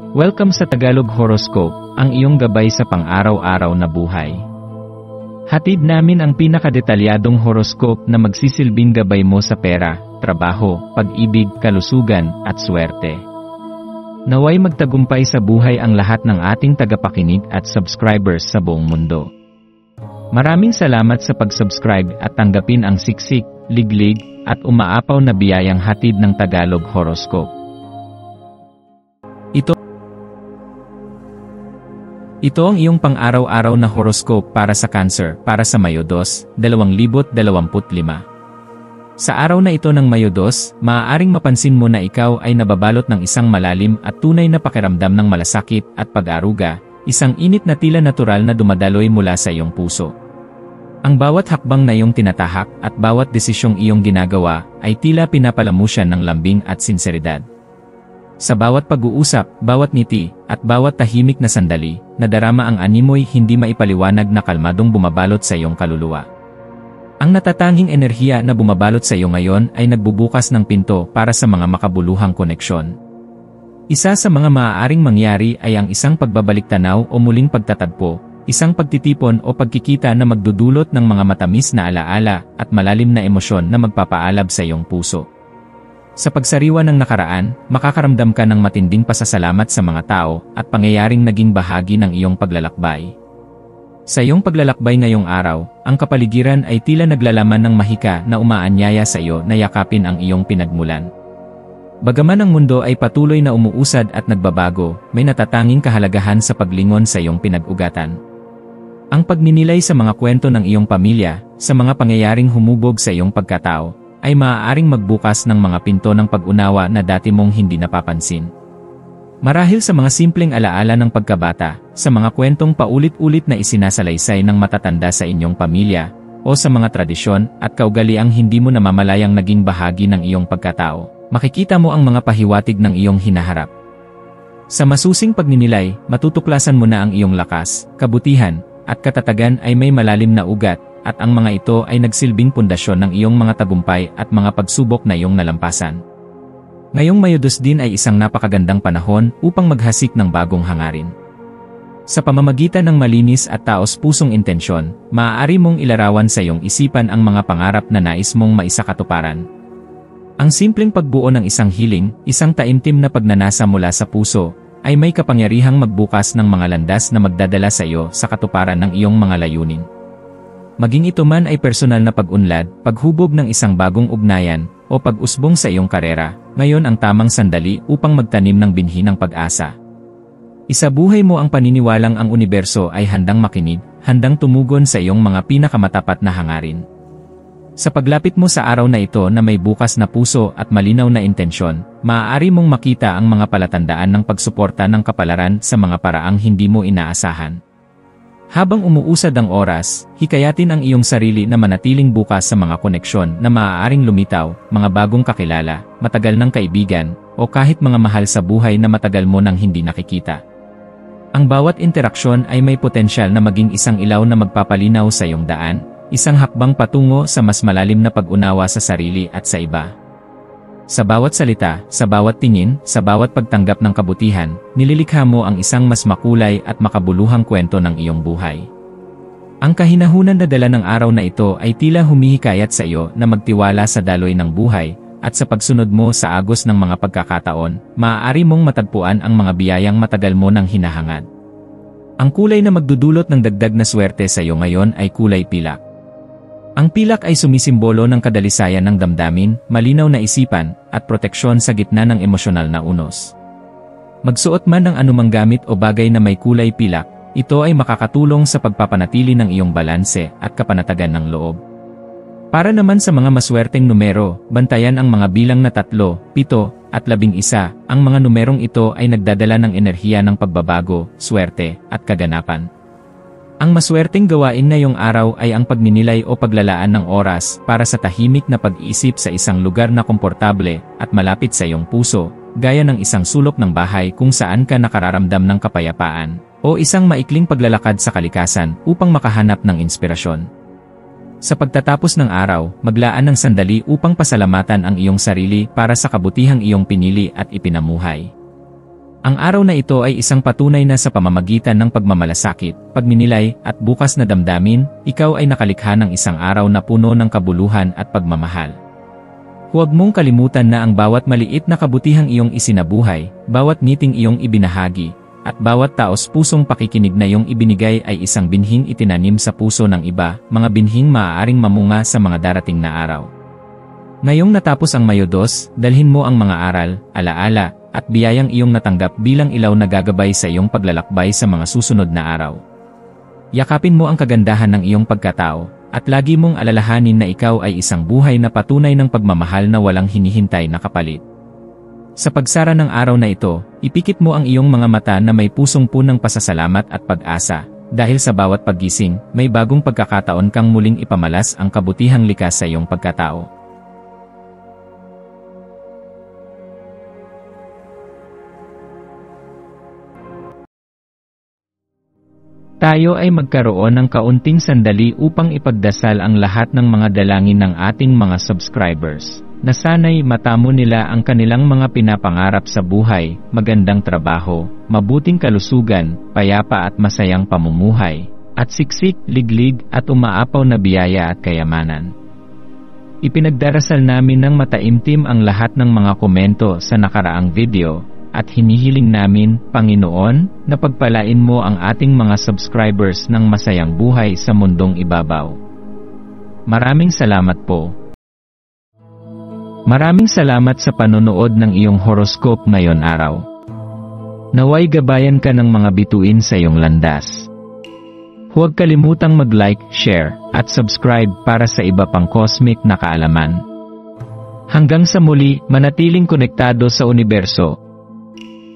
Welcome sa Tagalog Horoscope, ang iyong gabay sa pang-araw-araw na buhay. Hatid namin ang pinakadetalyadong horoscope na magsisilbing gabay mo sa pera, trabaho, pag-ibig, kalusugan, at swerte. Naway magtagumpay sa buhay ang lahat ng ating tagapakinig at subscribers sa buong mundo. Maraming salamat sa pag-subscribe at tanggapin ang siksik, liglig, at umaapaw na biyayang hatid ng Tagalog Horoscope. Ito ang iyong pang-araw-araw na horoscope para sa Cancer, para sa Mayo 2, 2025. Sa araw na ito ng Mayo 2, maaaring mapansin mo na ikaw ay nababalot ng isang malalim at tunay na pakiramdam ng malasakit at pag-aruga, isang init na tila natural na dumadaloy mula sa iyong puso. Ang bawat hakbang na iyong tinatahak at bawat desisyong iyong ginagawa ay tila pinapalamusan ng lambing at sinseridad. Sa bawat pag-uusap, bawat ngiti, at bawat tahimik na sandali, nadarama ang animoy hindi maipaliwanag na kalmadong bumabalot sa iyong kaluluwa. Ang natatanging enerhiya na bumabalot sa iyo ngayon ay nagbubukas ng pinto para sa mga makabuluhang koneksyon. Isa sa mga maaaring mangyari ay ang isang pagbabalik-tanaw o muling pagtatagpo, isang pagtitipon o pagkikita na magdudulot ng mga matamis na alaala at malalim na emosyon na magpapaalab sa iyong puso. Sa pagsariwa ng nakaraan, makakaramdam ka ng matinding pasasalamat sa mga tao at pangyayaring naging bahagi ng iyong paglalakbay. Sa iyong paglalakbay ngayong araw, ang kapaligiran ay tila naglalaman ng mahika na umaanyaya sa iyo na yakapin ang iyong pinagmulan. Bagaman ang mundo ay patuloy na umuusad at nagbabago, may natatanging kahalagahan sa paglingon sa iyong pinag-ugatan. Ang pagninilay sa mga kwento ng iyong pamilya, sa mga pangyayaring humubog sa iyong pagkatao, ay maaaring magbukas ng mga pinto ng pag-unawa na dati mong hindi napapansin. Marahil sa mga simpleng alaala ng pagkabata, sa mga kwentong paulit-ulit na isinasalaysay ng matatanda sa inyong pamilya, o sa mga tradisyon at kaugaliang hindi mo namamalayang naging bahagi ng iyong pagkatao, makikita mo ang mga pahiwatig ng iyong hinaharap. Sa masusing pagninilay, matutuklasan mo na ang iyong lakas, kabutihan, at katatagan ay may malalim na ugat, at ang mga ito ay nagsilbing pundasyon ng iyong mga tagumpay at mga pagsubok na iyong nalampasan. Ngayong Mayo 2 din ay isang napakagandang panahon upang maghasik ng bagong hangarin. Sa pamamagitan ng malinis at taos-pusong intensyon, maaari mong ilarawan sa iyong isipan ang mga pangarap na nais mong maisakatuparan. Ang simpleng pagbuo ng isang hiling, isang taimtim na pagnanasa mula sa puso, ay may kapangyarihang magbukas ng mga landas na magdadala sa iyo sa katuparan ng iyong mga layunin. Maging ito man ay personal na pag-unlad, paghubog ng isang bagong ugnayan, o pag-usbong sa iyong karera, ngayon ang tamang sandali upang magtanim ng binhi ng pag-asa. Isabuhay mo ang paniniwalang ang universo ay handang makinig, handang tumugon sa iyong mga pinakamatapat na hangarin. Sa paglapit mo sa araw na ito na may bukas na puso at malinaw na intensyon, maaari mong makita ang mga palatandaan ng pagsuporta ng kapalaran sa mga paraang hindi mo inaasahan. Habang umuusad ang oras, hikayatin ang iyong sarili na manatiling bukas sa mga koneksyon na maaaring lumitaw, mga bagong kakilala, matagal ng kaibigan, o kahit mga mahal sa buhay na matagal mo nang hindi nakikita. Ang bawat interaksyon ay may potensyal na maging isang ilaw na magpapalinaw sa iyong daan, isang hakbang patungo sa mas malalim na pag-unawa sa sarili at sa iba. Sa bawat salita, sa bawat tingin, sa bawat pagtanggap ng kabutihan, nililikha mo ang isang mas makulay at makabuluhang kwento ng iyong buhay. Ang kahinahunan na dala ng araw na ito ay tila humihikayat sa iyo na magtiwala sa daloy ng buhay, at sa pagsunod mo sa agos ng mga pagkakataon, maaari mong matagpuan ang mga biyayang matagal mo nang hinahangad. Ang kulay na magdudulot ng dagdag na swerte sa iyo ngayon ay kulay pilak. Ang pilak ay sumisimbolo ng kadalisayan ng damdamin, malinaw na isipan, at proteksyon sa gitna ng emosyonal na unos. Magsuot man ng anumang gamit o bagay na may kulay pilak, ito ay makakatulong sa pagpapanatili ng iyong balanse at kapanatagan ng loob. Para naman sa mga maswerteng numero, bantayan ang mga bilang na 3, 7, at 11. Ang mga numerong ito ay nagdadala ng enerhiya ng pagbabago, swerte, at kaganapan. Ang maswerteng gawain ngayong araw ay ang pagninilay o paglalaan ng oras para sa tahimik na pag-iisip sa isang lugar na komportable at malapit sa iyong puso, gaya ng isang sulok ng bahay kung saan ka nakararamdam ng kapayapaan, o isang maikling paglalakad sa kalikasan upang makahanap ng inspirasyon. Sa pagtatapos ng araw, maglaan ng sandali upang pasalamatan ang iyong sarili para sa kabutihang iyong pinili at ipinamuhay. Ang araw na ito ay isang patunay na sa pamamagitan ng pagmamalasakit, pagninilay, at bukas na damdamin, ikaw ay nakalikha ng isang araw na puno ng kabuluhan at pagmamahal. Huwag mong kalimutan na ang bawat maliit na kabutihang iyong isinabuhay, bawat ngiting iyong ibinahagi, at bawat taos-pusong pakikinig na iyong ibinigay ay isang binhing itinanim sa puso ng iba, mga binhing maaaring mamunga sa mga darating na araw. Ngayong natapos ang Mayo 2, dalhin mo ang mga aral, alaala, at biyayang iyong natanggap bilang ilaw na gagabay sa iyong paglalakbay sa mga susunod na araw. Yakapin mo ang kagandahan ng iyong pagkatao, at lagi mong alalahanin na ikaw ay isang buhay na patunay ng pagmamahal na walang hinihintay na kapalit. Sa pagsara ng araw na ito, ipikit mo ang iyong mga mata na may pusong punang pasasalamat at pag-asa, dahil sa bawat paggising, may bagong pagkakataon kang muling ipamalas ang kabutihang likas sa iyong pagkatao. Tayo ay magkaroon ng kaunting sandali upang ipagdasal ang lahat ng mga dalangin ng ating mga subscribers, na sana'y matamo nila ang kanilang mga pinapangarap sa buhay, magandang trabaho, mabuting kalusugan, payapa at masayang pamumuhay, at siksik, liglig, at umaapaw na biyaya at kayamanan. Ipinagdarasal namin ng mataimtim ang lahat ng mga komento sa nakaraang video, at hinihiling namin, Panginoon, na pagpalain mo ang ating mga subscribers ng masayang buhay sa mundong ibabaw. Maraming salamat po. Maraming salamat sa panonood ng iyong horoscope ngayon araw. Naway gabayan ka ng mga bituin sa iyong landas. Huwag kalimutang mag-like, share, at subscribe para sa iba pang cosmic na kaalaman. Hanggang sa muli, manatiling konektado sa universo.